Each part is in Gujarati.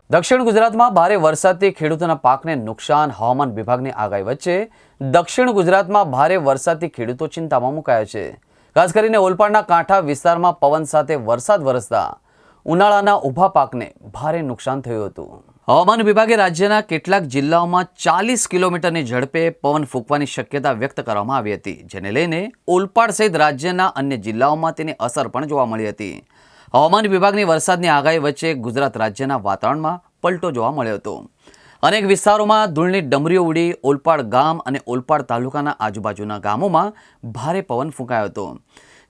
દક્ષિણ ગુજરાતમાં ભારે વરસાદથી ખેડૂતોના પાકને નુકસાન. હવામાન વિભાગની આગાહી વચ્ચે દક્ષિણ ગુજરાતમાં ભારે વરસાદથી ખેડૂતો ચિંતામાં મુકાયા છે. ખાસ કરીને ઓલપાડના કાંઠા વિસ્તારમાં પવન સાથે વરસાદ વરસતા ઉનાળાના ઊભા પાકને ભારે નુકસાન થયું હતું. હવામાન વિભાગે રાજ્યના કેટલાક જિલ્લાઓમાં 40 કિલોમીટરની ઝડપે પવન ફૂંકવાની શક્યતા વ્યક્ત કરવામાં આવી હતી, જેને લઈને ઓલપાડ સહિત રાજ્યના અન્ય જિલ્લાઓમાં તેની અસર પણ જોવા મળી હતી. હવામાન વિભાગની વરસાદની આગાહી વચ્ચે ગુજરાત રાજ્યના વાતાવરણમાં પલટો જોવા મળ્યો હતો. અનેક વિસ્તારોમાં ધૂળની ડમરીઓ ઉડી. ઓલપાડ ગામ અને ઓલપાડ તાલુકાના આજુબાજુના ગામોમાં ભારે પવન ફૂંકાયો હતો,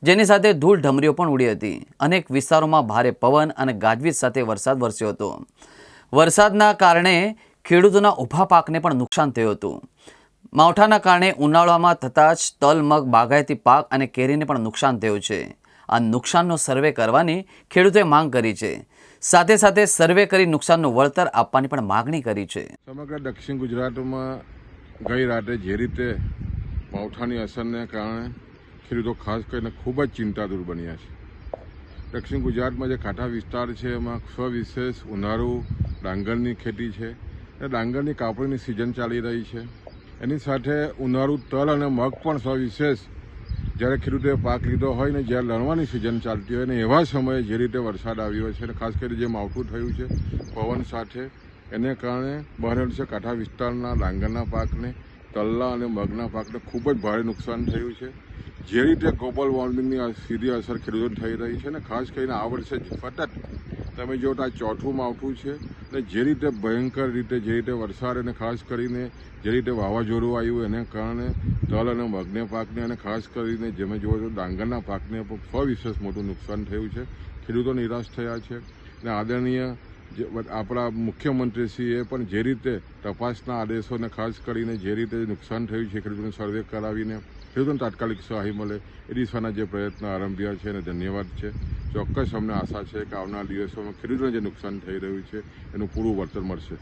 જેની સાથે ધૂળ ડમરીઓ પણ ઉડી હતી. અનેક વિસ્તારોમાં ભારે પવન અને ગાજવીજ સાથે વરસાદ વરસ્યો હતો. વરસાદના કારણે ખેડૂતોના ઊભા પાકને પણ નુકસાન થયું હતું. માવઠાના કારણે ઉનાળામાં થતા જ તલ, મગ, બાગાયતી પાક અને કેરીને પણ નુકસાન થયું છે. આ નુકસાનનો સર્વે કરવાની ખેડૂતોએ માંગ કરી છે. સાથે સાથે સર્વે કરી નુકસાનનું વળતર આપવાની પણ માગણી કરી છે. સમગ્ર દક્ષિણ ગુજરાતમાં ગઈ રાતે જે રીતે માવઠાની અસરને કારણે ખેડૂતો ખાસ કરીને ખૂબ જ ચિંતાતુર બન્યા છે. દક્ષિણ ગુજરાતમાં જે કાંઠા વિસ્તાર છે એમાં સવિશેષ ઉનાળુ ડાંગરની ખેતી છે. એ ડાંગરની કાપણીની સિઝન ચાલી રહી છે. એની સાથે ઉનાળુ તલ અને મગ પણ સવિશેષ જ્યારે ખેડૂતોએ પાક લીધો હોય ને જ્યારે લણવાની સિઝન ચાલતી હોય ને એવા સમયે જે રીતે વરસાદ આવ્યો છે અને ખાસ કરીને જે માવઠું થયું છે પવન સાથે, એને કારણે બહાર છે કાંઠા વિસ્તારના ડાંગરના પાકને, તલના અને મગના પાકને ખૂબ જ ભારે નુકસાન થયું છે. જે રીતે ગ્લોબલ વોર્મિંગની સીધી અસર ખેડૂતોને થઈ રહી છે ને ખાસ કરીને આ વર્ષે સતત તમે જો આ ચોથું માવઠું છે ને જે રીતે ભયંકર રીતે જે રીતે વરસાદ અને ખાસ કરીને જે રીતે વાવાઝોડું આવ્યું એને કારણે તલ અને મગને પાકને અને ખાસ કરીને જેમે જોવો તો ડાંગરના પાકને પણ સવિશેષ મોટું નુકસાન થયું છે. ખેડૂતો નિરાશ થયા છે અને આદરણીય આપણા મુખ્યમંત્રીશ્રીએ પણ જે રીતે તપાસના આદેશોને ખાસ કરીને જે રીતે નુકસાન થયું છે ખેડૂતોને સર્વે કરાવીને ખેડૂતોને તાત્કાલિક સહાય મળે એ દિશાના જે પ્રયત્ન આરંભ્યા છે અને ધન્યવાદ છે. ચોક્કસ અમને આશા છે કે આવનારા દિવસોમાં ખેડૂતોને જે નુકસાન થઈ રહ્યું છે એનું પૂરું વળતર મળશે.